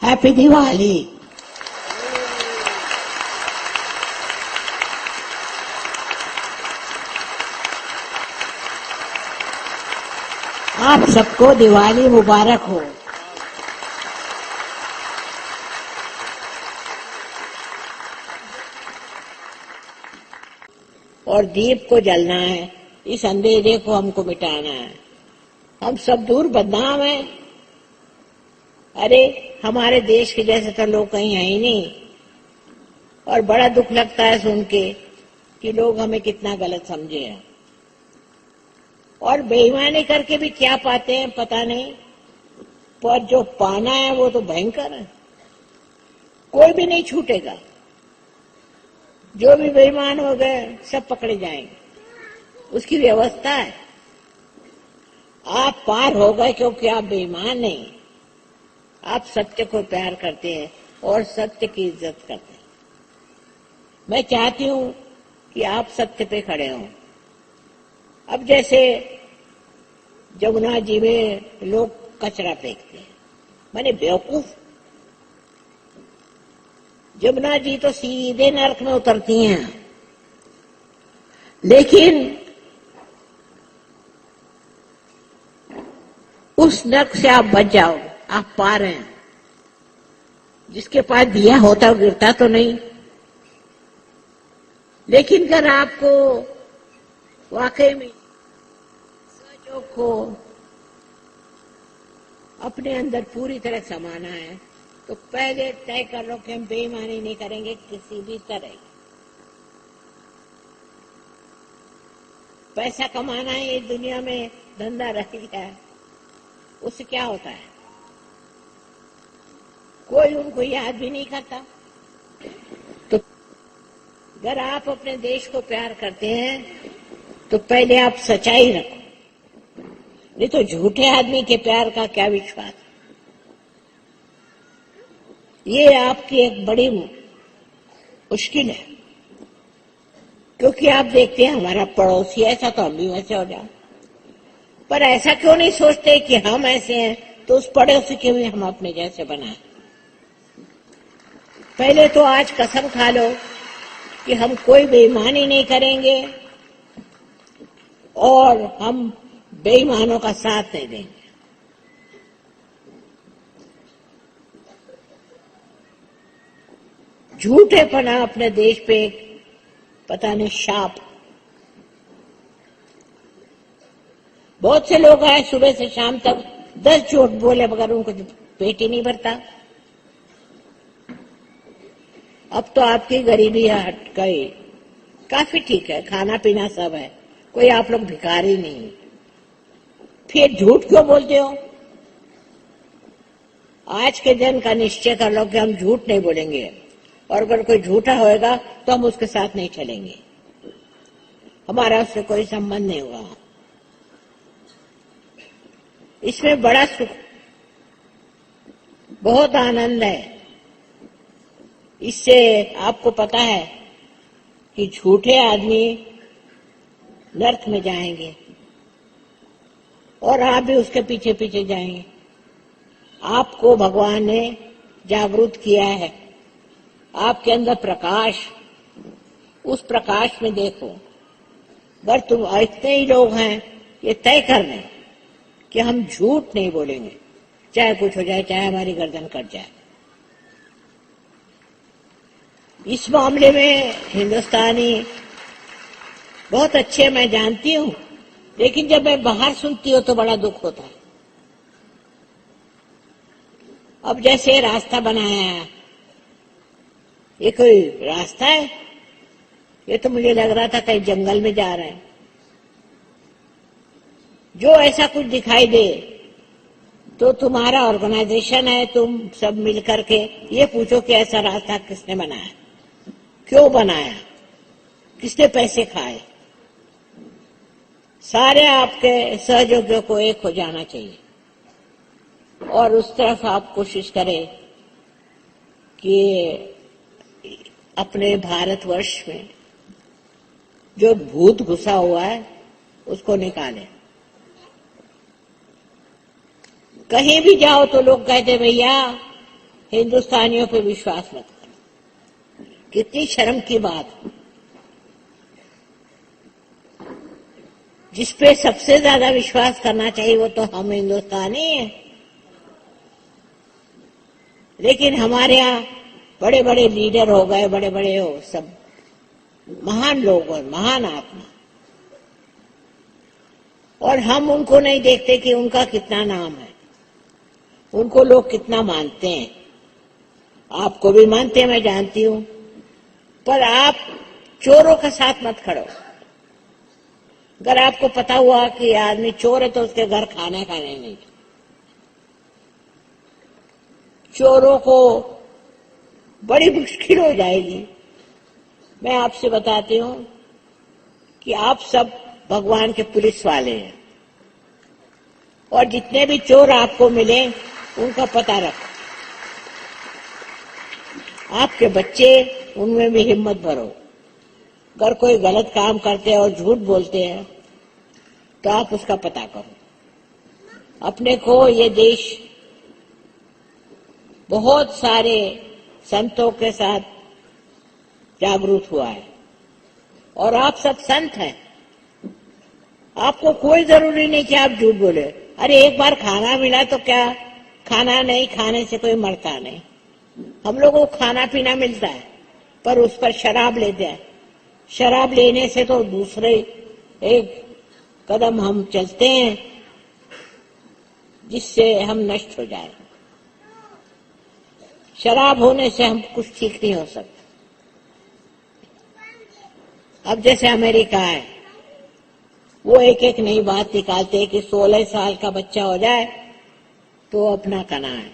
Happy Diwali. आप सबको दिवाली मुबारक हो। और दीप को जलना है, इस अंधेरे को हमको मिटाना है। हम सब दूर बदनाम हैं। अरे हमारे देश के जैसे तो लोग कहीं हैं ही नहीं। और बड़ा दुख लगता है सुन के कि लोग हमें कितना गलत समझे हैं। और बेईमानी करके भी क्या पाते हैं पता नहीं, पर जो पाना है वो तो भयंकर है। कोई भी नहीं छूटेगा। जो भी बेईमान हो गए सब पकड़े जाएंगे, उसकी व्यवस्था है। आप पार हो गए क्योंकि आप बेईमान नहीं, आप सत्य को प्यार करते हैं और सत्य की इज्जत करते हैं। मैं चाहती हूं कि आप सत्य पे खड़े हों। अब जैसे जमुना जी में लोग कचरा फेंकते हैं, माने बेवकूफ। जमुना जी तो सीधे नरक में उतरती हैं, लेकिन उस नरक से आप बच जाओ, आप पार हैं। जिसके पास दिया होता वो गिरता तो नहीं, लेकिन अगर आपको वाकई में सजो को अपने अंदर पूरी तरह समाना है तो पहले तय कर लो कि हम बेईमानी नहीं करेंगे किसी भी तरह। पैसा कमाना है, ये दुनिया में धंधा रह गया है, उससे क्या होता है? कोई उनको याद भी नहीं करता। तो अगर आप अपने देश को प्यार करते हैं तो पहले आप सच्चाई रखो, नहीं तो झूठे आदमी के प्यार का क्या विश्वास। ये आपकी एक बड़ी मुश्किल है, क्योंकि आप देखते हैं हमारा पड़ोसी ऐसा तो हम भी वैसे हो जाए। पर ऐसा क्यों नहीं सोचते कि हम ऐसे हैं तो उस पड़ोसी के भी हम अपने जैसे बनाएं। पहले तो आज कसम खा लो कि हम कोई बेईमानी नहीं करेंगे और हम बेईमानों का साथ नहीं देंगे। झूठेपना अपने देश पे एक पता नहीं शाप। बहुत से लोग आए सुबह से शाम तक 10 झूठ बोले मगर उनको पेट ही नहीं भरता। अब तो आपकी गरीबी हट गई, काफी ठीक है, खाना पीना सब है, कोई आप लोग भिखारी नहीं। फिर झूठ क्यों बोलते हो? आज के दिन का निश्चय कर लो कि हम झूठ नहीं बोलेंगे, और अगर कोई झूठा होएगा तो हम उसके साथ नहीं चलेंगे, हमारा उससे कोई संबंध नहीं हुआ। इसमें बड़ा सुख, बहुत आनंद है। इससे आपको पता है कि झूठे आदमी नरक में जाएंगे और आप भी उसके पीछे पीछे जाएंगे। आपको भगवान ने जागरूक किया है, आपके अंदर प्रकाश, उस प्रकाश में देखो। अगर तुम इतने ही लोग हैं ये तय कर लें कि हम झूठ नहीं बोलेंगे, चाहे कुछ हो जाए, चाहे हमारी गर्दन कट जाए। इस मामले में हिंदुस्तानी बहुत अच्छे मैं जानती हूं, लेकिन जब मैं बाहर सुनती हूं तो बड़ा दुख होता है। अब जैसे रास्ता बनाया है, ये कोई रास्ता है? ये तो मुझे लग रहा था कहीं जंगल में जा रहे हैं। जो ऐसा कुछ दिखाई दे तो तुम्हारा ऑर्गेनाइजेशन है, तुम सब मिलकर के ये पूछो कि ऐसा रास्ता किसने बनाया, क्यों बनाया, किसने पैसे खाए। सारे आपके सहयोगियों को एक हो जाना चाहिए और उस तरफ आप कोशिश करें कि अपने भारतवर्ष में जो भूत घुसा हुआ है उसको निकालें। कहीं भी जाओ तो लोग कहते भैया हिंदुस्तानियों पे विश्वास मत करो। कितनी शर्म की बात। जिस पे सबसे ज्यादा विश्वास करना चाहिए वो तो हम हिंदुस्तानी हैं। लेकिन हमारे यहाँ बड़े बड़े लीडर हो गए, बड़े बड़े हो सब महान लोग और महान आत्मा, और हम उनको नहीं देखते कि उनका कितना नाम है, उनको लोग कितना मानते हैं। आपको भी मानते हैं, मैं जानती हूं, पर आप चोरों के साथ मत खड़ो। अगर आपको पता हुआ कि आदमी चोर है तो उसके घर खाने खाने नहीं। चोरों को बड़ी मुश्किल हो जाएगी। मैं आपसे बताती हूं कि आप सब भगवान के पुलिस वाले हैं, और जितने भी चोर आपको मिले उनका पता रखो। आपके बच्चे, उनमें भी हिम्मत भरो। अगर कोई गलत काम करते हैं और झूठ बोलते हैं तो आप उसका पता करो। अपने को ये देश बहुत सारे संतों के साथ जागरूक हुआ है, और आप सब संत हैं। आपको कोई जरूरी नहीं कि आप झूठ बोले। अरे एक बार खाना मिला तो क्या, खाना नहीं खाने से कोई मरता नहीं। हम लोगों को खाना पीना मिलता है, पर उस पर शराब लेते हैं। शराब लेने से तो दूसरे एक कदम हम चलते हैं जिससे हम नष्ट हो जाए। शराब होने से हम कुछ ठीक नहीं हो सकता। अब जैसे अमेरिका है, वो एक एक नई बात निकालते हैं कि 16 साल का बच्चा हो जाए तो अपना कना है।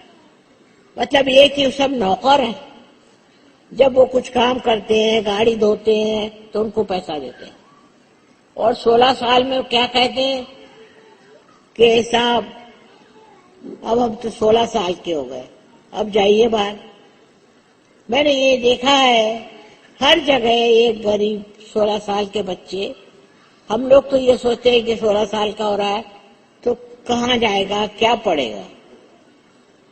मतलब ये कि सब नौकर है। जब वो कुछ काम करते हैं, गाड़ी धोते हैं, तो उनको पैसा देते हैं। और 16 साल में क्या कहते हैं कि साहब अब हम तो 16 साल के हो गए, अब जाइए बाहर। मैंने ये देखा है हर जगह एक गरीब 16 साल के बच्चे। हम लोग तो ये सोचते हैं कि 16 साल का हो रहा है तो कहाँ जाएगा, क्या पढ़ेगा।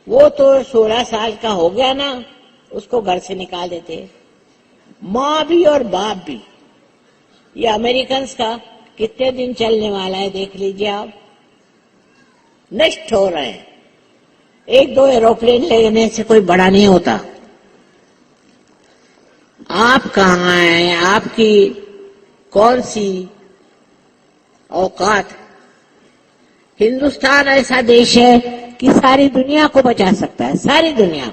वो तो 16 साल का हो गया ना, उसको घर से निकाल देते हैं। माँ भी और बाप भी। ये अमेरिकन्स का कितने दिन चलने वाला है देख लीजिए आप। नष्ट हो रहे हैं। एक दो एरोप्लेन लेने से कोई बड़ा नहीं होता। आप कहाँ हैं, आपकी कौन सी औकात। हिंदुस्तान ऐसा देश है कि सारी दुनिया को बचा सकता है, सारी दुनिया।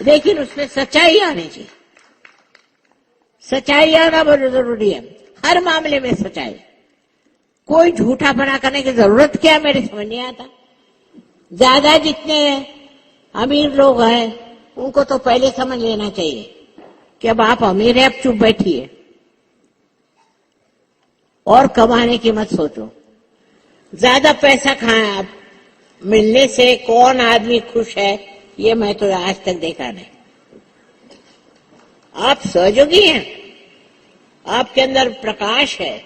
लेकिन उसमें सच्चाई आनी चाहिए। सच्चाई आना बहुत जरूरी है, हर मामले में सच्चाई। कोई झूठा बना करने की जरूरत क्या, मेरे समझ नहीं आता। ज्यादा जितने अमीर लोग हैं उनको तो पहले समझ लेना चाहिए कि अब आप अमीर हैं, अब चुप बैठिए और कमाने की मत सोचो। ज्यादा पैसा खाएं आप, मिलने से कौन आदमी खुश है ये मैं तो आज तक देखा नहीं। आप सहयोगी हैं, आपके अंदर प्रकाश है,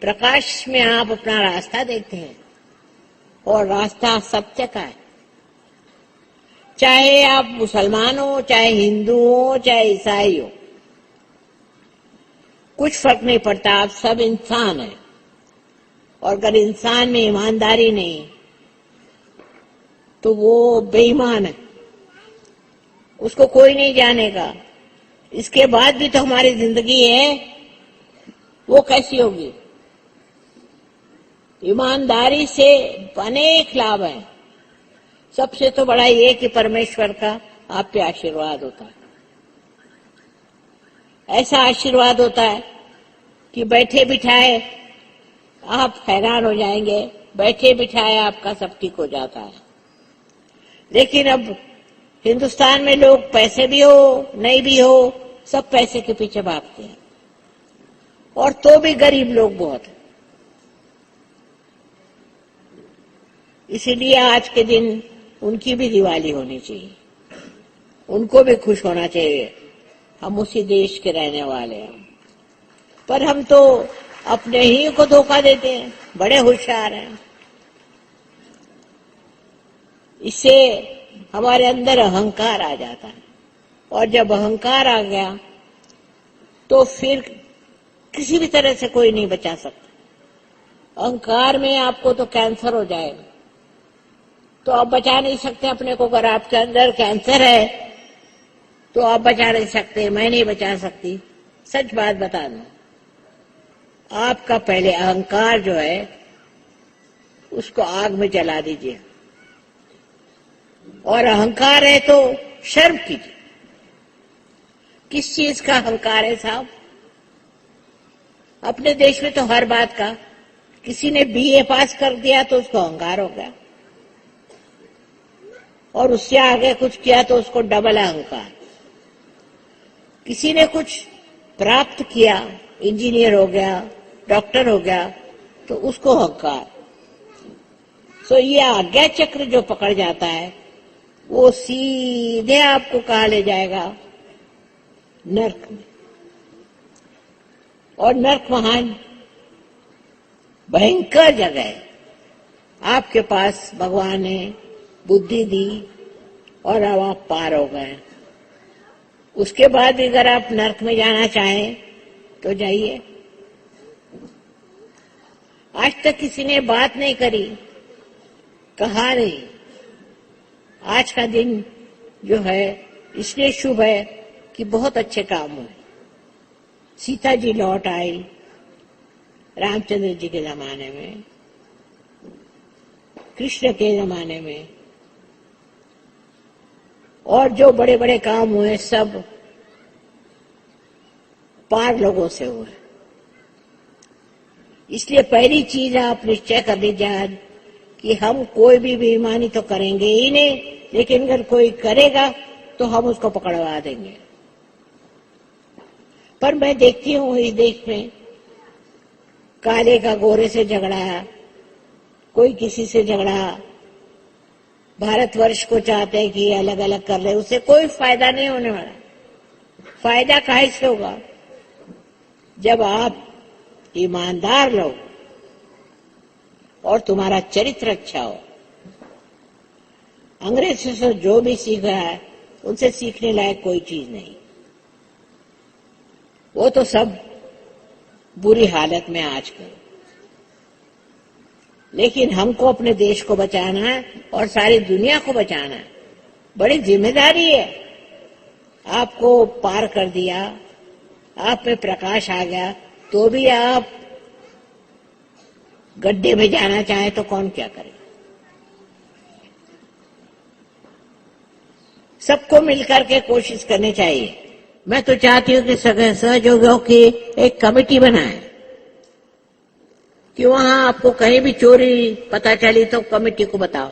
प्रकाश में आप अपना रास्ता देखते हैं, और रास्ता सत्य का है। चाहे आप मुसलमान हो, चाहे हिंदू हो, चाहे ईसाई हो, कुछ फर्क नहीं पड़ता, आप सब इंसान हैं। और अगर इंसान में ईमानदारी नहीं तो वो बेईमान है, उसको कोई नहीं जानेगा। इसके बाद भी तो हमारी जिंदगी है, वो कैसी होगी। ईमानदारी से अनेक लाभ है। सबसे तो बड़ा ये कि परमेश्वर का आप पे आशीर्वाद होता है। ऐसा आशीर्वाद होता है कि बैठे बिठाए आप हैरान हो जाएंगे, बैठे बिठाए आपका सब ठीक हो जाता है। लेकिन अब हिंदुस्तान में लोग पैसे भी हो नहीं भी हो, सब पैसे के पीछे भागते हैं, और तो भी गरीब लोग बहुत हैं। इसीलिए आज के दिन उनकी भी दिवाली होनी चाहिए, उनको भी खुश होना चाहिए। हम उसी देश के रहने वाले हैं, पर हम तो अपने ही को धोखा देते हैं, बड़े होशियार हैं। इससे हमारे अंदर अहंकार आ जाता है, और जब अहंकार आ गया तो फिर किसी भी तरह से कोई नहीं बचा सकता। अहंकार में आपको तो कैंसर हो जाएगा, तो आप बचा नहीं सकते अपने को। अगर आपके अंदर कैंसर है तो आप बचा नहीं सकते, मैं नहीं बचा सकती। सच बात बता दूं, आपका पहले अहंकार जो है उसको आग में जला दीजिए, और अहंकार है तो शर्म कीजिए। किस चीज का अहंकार है साहब? अपने देश में तो हर बात का, किसी ने बीए पास कर दिया तो उसको अहंकार हो गया, और उससे आगे कुछ किया तो उसको डबल अहंकार। किसी ने कुछ प्राप्त किया, इंजीनियर हो गया, डॉक्टर हो गया, तो उसको अहंकार। सो ये आज्ञा चक्र जो पकड़ जाता है वो सीधे आपको कहाँ ले जाएगा? नर्क में। और नर्क महान भयंकर जगह है। आपके पास भगवान ने बुद्धि दी और अब आप पार हो गए। उसके बाद भी अगर आप नर्क में जाना चाहें तो जाइए। आज तक किसी ने बात नहीं करी, कहा नहीं। आज का दिन जो है इसलिए शुभ है कि बहुत अच्छे काम हुए। सीता जी लौट आई रामचंद्र जी के जमाने में, कृष्ण के जमाने में, और जो बड़े बड़े काम हुए सब पार लोगों से हुए। इसलिए पहली चीज आप निश्चय कर लीजिए आज कि हम कोई भी बेईमानी तो करेंगे ही नहीं, लेकिन अगर कोई करेगा तो हम उसको पकड़वा देंगे। पर मैं देखती हूँ इस देश में काले का गोरे से झगड़ा, कोई किसी से झगड़ा। भारतवर्ष को चाहते हैं कि अलग अलग कर ले, उससे कोई फायदा नहीं होने वाला। फायदा काहे से होगा? जब आप ईमानदार लोग और तुम्हारा चरित्र अच्छा हो। अंग्रेजों से जो भी सीख रहा है उनसे सीखने लायक कोई चीज नहीं, वो तो सब बुरी हालत में आजकल। लेकिन हमको अपने देश को बचाना है और सारी दुनिया को बचाना है, बड़ी जिम्मेदारी है। आपको पार कर दिया, आप में प्रकाश आ गया, तो भी आप गड्ढे में जाना चाहे तो कौन क्या करे? सबको मिलकर के कोशिश करनी चाहिए। मैं तो चाहती हूँ कि सहयोगियों की एक कमेटी बनाए कि वहां आपको कहीं भी चोरी पता चली तो कमेटी को बताओ,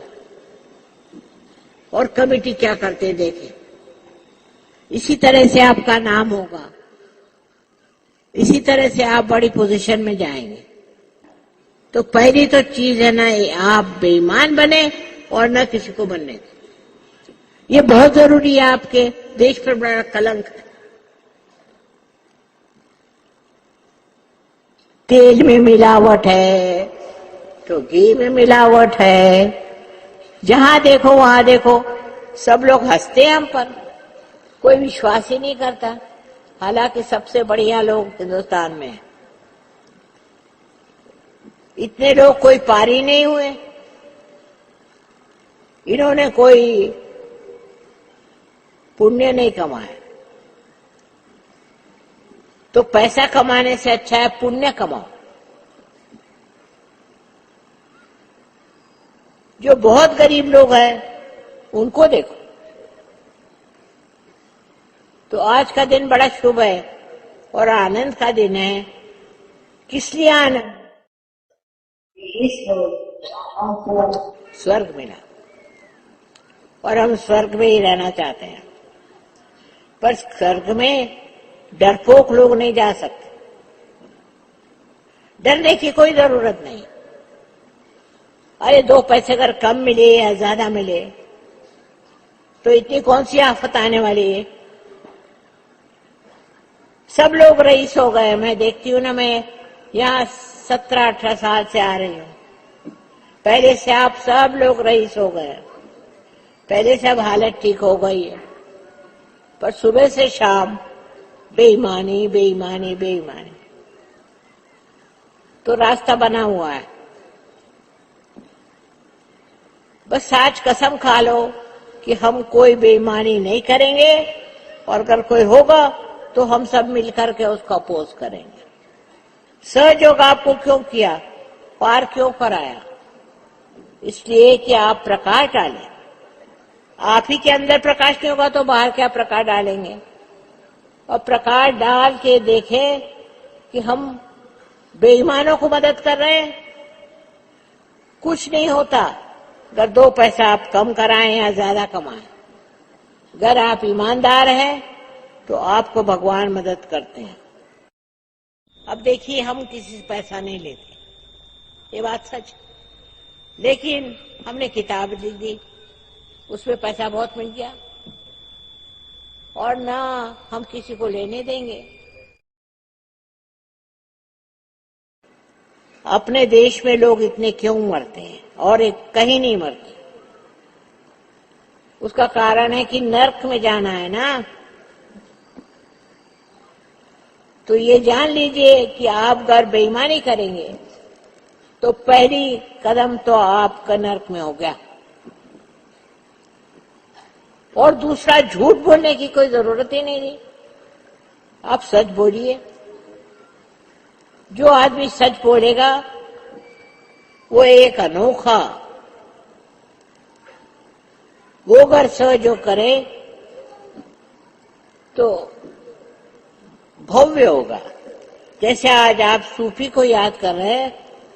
और कमेटी क्या करते देखे। इसी तरह से आपका नाम होगा, इसी तरह से आप बड़ी पोजीशन में जाएंगे। तो पहली तो चीज है ना, आप बेईमान बने और न किसी को बनने दें। ये बहुत जरूरी है, आपके देश पर बड़ा कलंक है। तेल में मिलावट है तो घी में मिलावट है, जहां देखो वहां देखो सब लोग हंसते हैं हम पर, कोई विश्वास ही नहीं करता। हालांकि सबसे बढ़िया लोग हिंदुस्तान में हैं। इतने लोग कोई पारी नहीं हुए, इन्होंने कोई पुण्य नहीं कमाया। तो पैसा कमाने से अच्छा है पुण्य कमाओ। जो बहुत गरीब लोग हैं उनको देखो। तो आज का दिन बड़ा शुभ है और आनंद का दिन है। किस लिए आनंद? स्वर्ग मिला और हम स्वर्ग में ही रहना चाहते हैं। पर स्वर्ग में डरपोक लोग नहीं जा सकते। डरने की कोई जरूरत नहीं। अरे 2 पैसे अगर कम मिले या ज्यादा मिले तो इतनी कौन सी आफत आने वाली है? सब लोग रईस हो गए। मैं देखती हूँ ना, मैं यहाँ 17-18 साल से आ रही हूँ। पहले से आप सब लोग रईस हो गए, पहले से अब हालत ठीक हो गई है, पर सुबह से शाम बेईमानी बेईमानी बेईमानी। तो रास्ता बना हुआ है, बस आज कसम खा लो कि हम कोई बेईमानी नहीं करेंगे, और अगर कोई होगा तो हम सब मिलकर के उसका अपोज करेंगे। सहयोग आपको क्यों किया, पार क्यों कराया? इसलिए कि आप प्रकाश डालें। आप ही के अंदर प्रकाश नहीं होगा तो बाहर क्या प्रकाश डालेंगे? और प्रकाश डाल के देखें कि हम बेईमानों को मदद कर रहे हैं। कुछ नहीं होता अगर 2 पैसा आप कम कराएं या ज्यादा कमाएं। अगर आप ईमानदार हैं तो आपको भगवान मदद करते हैं। अब देखिए, हम किसी से पैसा नहीं लेते, ये बात सच, लेकिन हमने किताब लिख दी, उसमें पैसा बहुत मिल गया, और ना हम किसी को लेने देंगे। अपने देश में लोग इतने क्यों मरते हैं और एक कहीं नहीं मरते? उसका कारण है कि नर्क में जाना है ना। तो ये जान लीजिए कि आप अगर बेईमानी करेंगे तो पहली कदम तो आपका नर्क में हो गया। और दूसरा, झूठ बोलने की कोई जरूरत ही नहीं थी, आप सच बोलिए। जो आदमी सच बोलेगा वो एक अनोखा, वो अगर सहयोग करे तो भव्य होगा। जैसे आज आप सूफी को याद कर रहे हैं,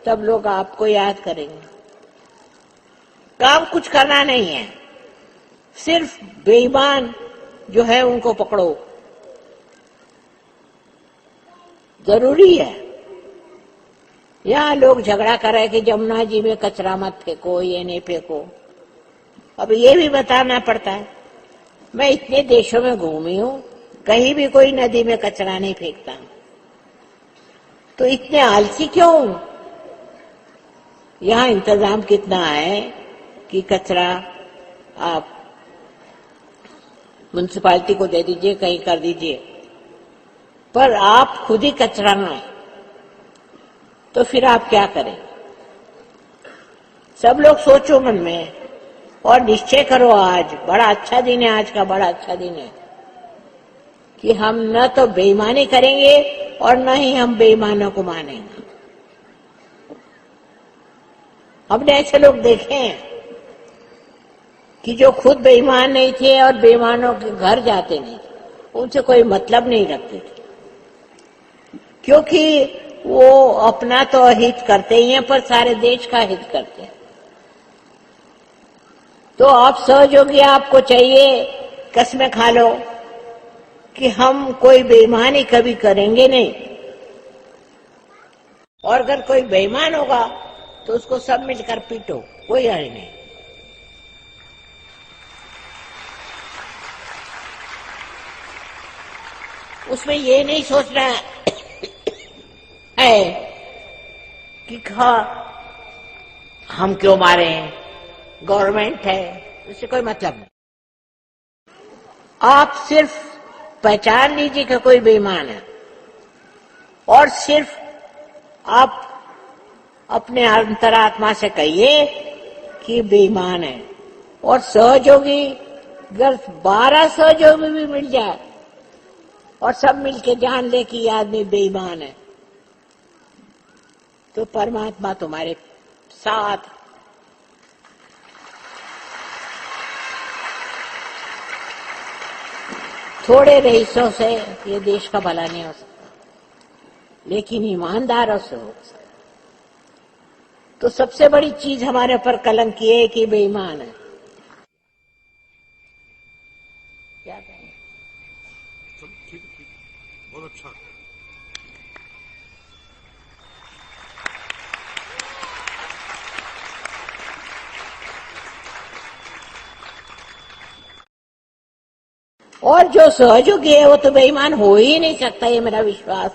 तब लोग आपको याद करेंगे। काम कुछ करना नहीं है, सिर्फ बेईमान जो है उनको पकड़ो, जरूरी है। यहाँ लोग झगड़ा कर रहे कि जमुना जी में कचरा मत फेंको, ये नहीं फेंको। अब ये भी बताना पड़ता है। मैं इतने देशों में घूमी हूँ, कहीं भी कोई नदी में कचरा नहीं फेंकता, तो इतने आलसी क्यों? यहाँ इंतजाम कितना है कि कचरा आप म्युनिसिपालिटी को दे दीजिए, कहीं कर दीजिए, पर आप खुद ही कचरा ना है तो फिर आप क्या करें? सब लोग सोचो मन में और निश्चय करो, आज बड़ा अच्छा दिन है, आज का बड़ा अच्छा दिन है कि हम न तो बेईमानी करेंगे और न ही हम बेईमानों को मानेंगे। हमने ऐसे लोग देखे हैं कि जो खुद बेईमान नहीं थे और बेईमानों के घर जाते नहीं थे, उनसे कोई मतलब नहीं रखते थे, क्योंकि वो अपना तो हित करते ही हैं पर सारे देश का हित करते हैं। तो आप सहयोगी, आपको चाहिए, कसमें खा लो कि हम कोई बेईमानी कभी करेंगे नहीं, और अगर कोई बेईमान होगा तो उसको सब मिलकर पीटो, कोई हर्ज नहीं। उसमें ये नहीं सोचना है कि हम क्यों मारे, गवर्नमेंट है, उससे कोई मतलब नहीं। आप सिर्फ पहचान लीजिए कि कोई बेईमान है, और सिर्फ आप अपने अंतरात्मा से कहिए कि बेईमान है। और सहयोगी, अगर 12 सहयोगी भी मिल जाए और सब मिलके जान ले कि ये आदमी बेईमान है, तो परमात्मा तुम्हारे साथ। थोड़े रईसों से ये देश का भला नहीं हो सकता, लेकिन ईमानदारों से हो सकता। तो सबसे बड़ी चीज हमारे ऊपर कलंक ये है कि बेईमान है। क्या कहें? ठीक, बहुत अच्छा। और जो सहयोगी है वो तो बेईमान हो ही नहीं सकता, ये मेरा विश्वास।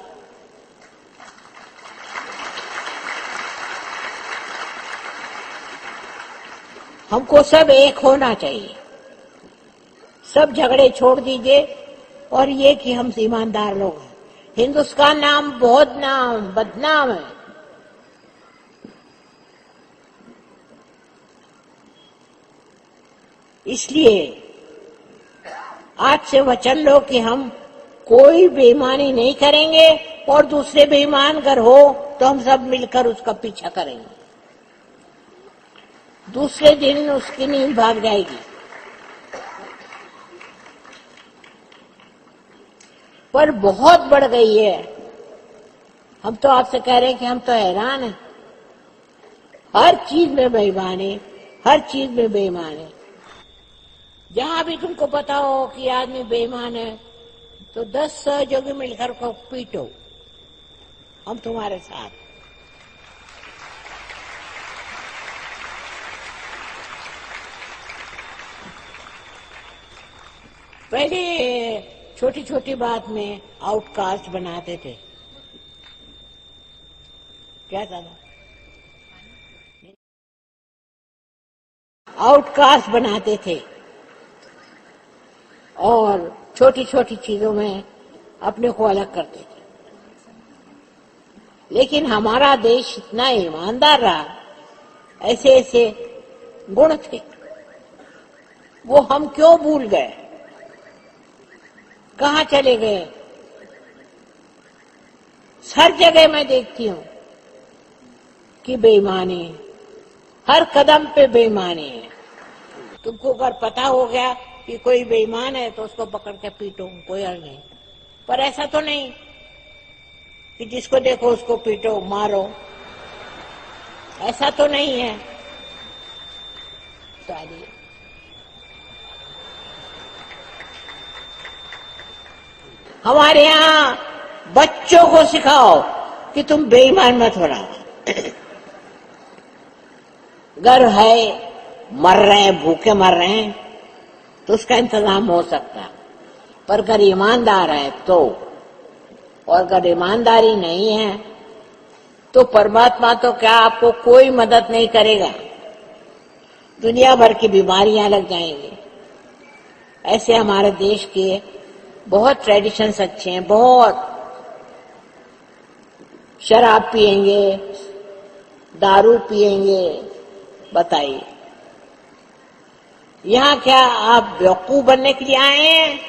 हमको सब एक होना चाहिए, सब झगड़े छोड़ दीजिए और ये कि हम ईमानदार लोग हैं। हिंदुस्तान नाम बहुत बदनाम है। इसलिए आज से वचन लो कि हम कोई बेईमानी नहीं करेंगे और दूसरे बेईमान अगर हो तो हम सब मिलकर उसका पीछा करेंगे। दूसरे दिन उसकी नींद भाग जाएगी। पर बहुत बढ़ गई है। हम तो आपसे कह रहे हैं कि हम तो हैरान हैं। हर चीज में बेईमान है, हर चीज में बेईमान है। जहां भी तुमको पता हो कि आदमी बेईमान है तो 10 सहयोगी मिलकर को पीटो, हम तुम्हारे साथ। पहले छोटी छोटी बात में आउटकास्ट बनाते थे। क्या था? आउटकास्ट बनाते थे और छोटी छोटी चीजों में अपने को अलग करते थे। लेकिन हमारा देश इतना ईमानदार रहा, ऐसे ऐसे गुण थे, वो हम क्यों भूल गए? कहाँ चले गए? हर जगह मैं देखती हूँ कि बेईमानी है, हर कदम पे बेईमानी है। तुमको अगर पता हो गया कि कोई बेईमान है तो उसको पकड़ के पीटो, कोई हर्ज नहीं। पर ऐसा तो नहीं कि जिसको देखो उसको पीटो, मारो, ऐसा तो नहीं है। चलिए, हमारे यहाँ बच्चों को सिखाओ कि तुम बेईमान मत होना। घर है, मर रहे हैं, भूखे मर रहे हैं तो उसका इंतजाम हो सकता है, पर अगर ईमानदार है तो, और अगर ईमानदारी नहीं है तो परमात्मा तो क्या आपको कोई मदद नहीं करेगा, दुनिया भर की बीमारियां लग जाएंगी। ऐसे हमारे देश के बहुत ट्रेडिशंस अच्छे हैं, बहुत। शराब पिएंगे, दारू पिएंगे, बताइए यहाँ क्या आप बेवकूफ बनने के लिए आए हैं?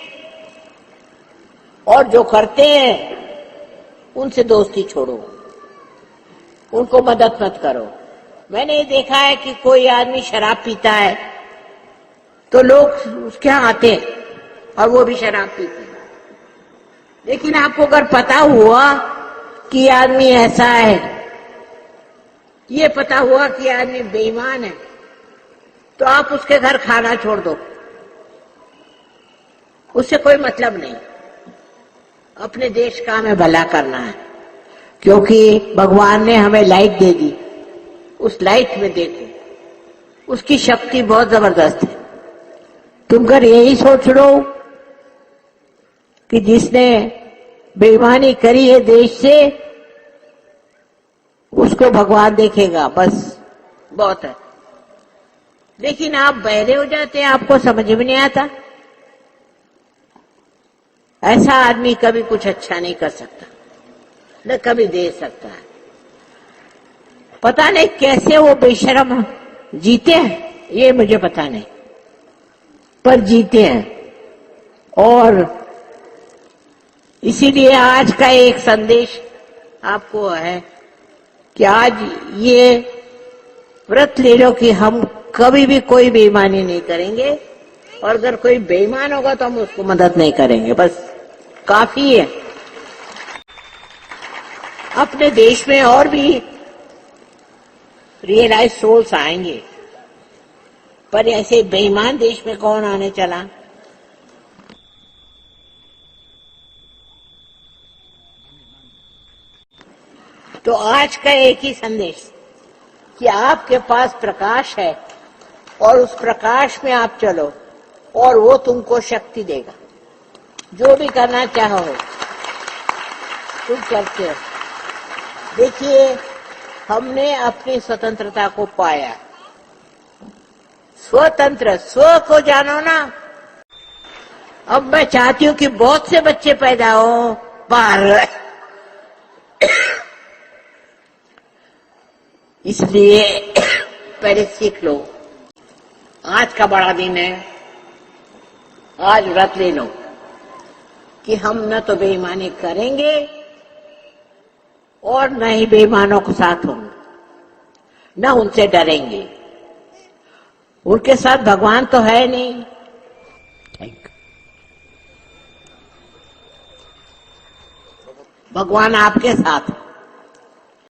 और जो करते हैं उनसे दोस्ती छोड़ो, उनको मदद मत करो। मैंने ये देखा है कि कोई आदमी शराब पीता है तो लोग उसके यहाँ आते हैं और वो भी शराब पीते हैं। लेकिन आपको अगर पता हुआ कि आदमी ऐसा है, ये पता हुआ कि आदमी बेईमान है, तो आप उसके घर खाना छोड़ दो, उससे कोई मतलब नहीं। अपने देश का हमें भला करना है, क्योंकि भगवान ने हमें लाइट दे दी। उस लाइट में देखो, उसकी शक्ति बहुत जबरदस्त है। तुम अगर यही सोच लो कि जिसने बेईमानी करी है देश से, उसको भगवान देखेगा, बस बहुत है। लेकिन आप बहरे हो जाते हैं, आपको समझ में नहीं आता। ऐसा आदमी कभी कुछ अच्छा नहीं कर सकता, न कभी दे सकता है। पता नहीं कैसे वो बेशर्म जीते हैं, ये मुझे पता नहीं, पर जीते हैं। और इसीलिए आज का एक संदेश आपको है कि आज ये व्रत ले लो कि हम कभी भी कोई बेईमानी नहीं करेंगे, और अगर कोई बेईमान होगा तो हम उसको मदद नहीं करेंगे, बस काफी है। अपने देश में और भी रियलाइज सोल्स आएंगे, पर ऐसे बेईमान देश में कौन आने चला? तो आज का एक ही संदेश कि आपके पास प्रकाश है और उस प्रकाश में आप चलो और वो तुमको शक्ति देगा। जो भी करना चाहो तुम करते हो। देखिए, हमने अपनी स्वतंत्रता को पाया, स्वतंत्र, स्व को जानो ना। अब मैं चाहती हूं कि बहुत से बच्चे पैदा हो बाहर, इसलिए पहले सीख लो। आज का बड़ा दिन है, आज व्रत ले लो कि हम न तो बेईमानी करेंगे और न ही बेईमानों के साथ होंगे, न उनसे डरेंगे। उनके साथ भगवान तो है नहीं। भगवान आपके साथ है।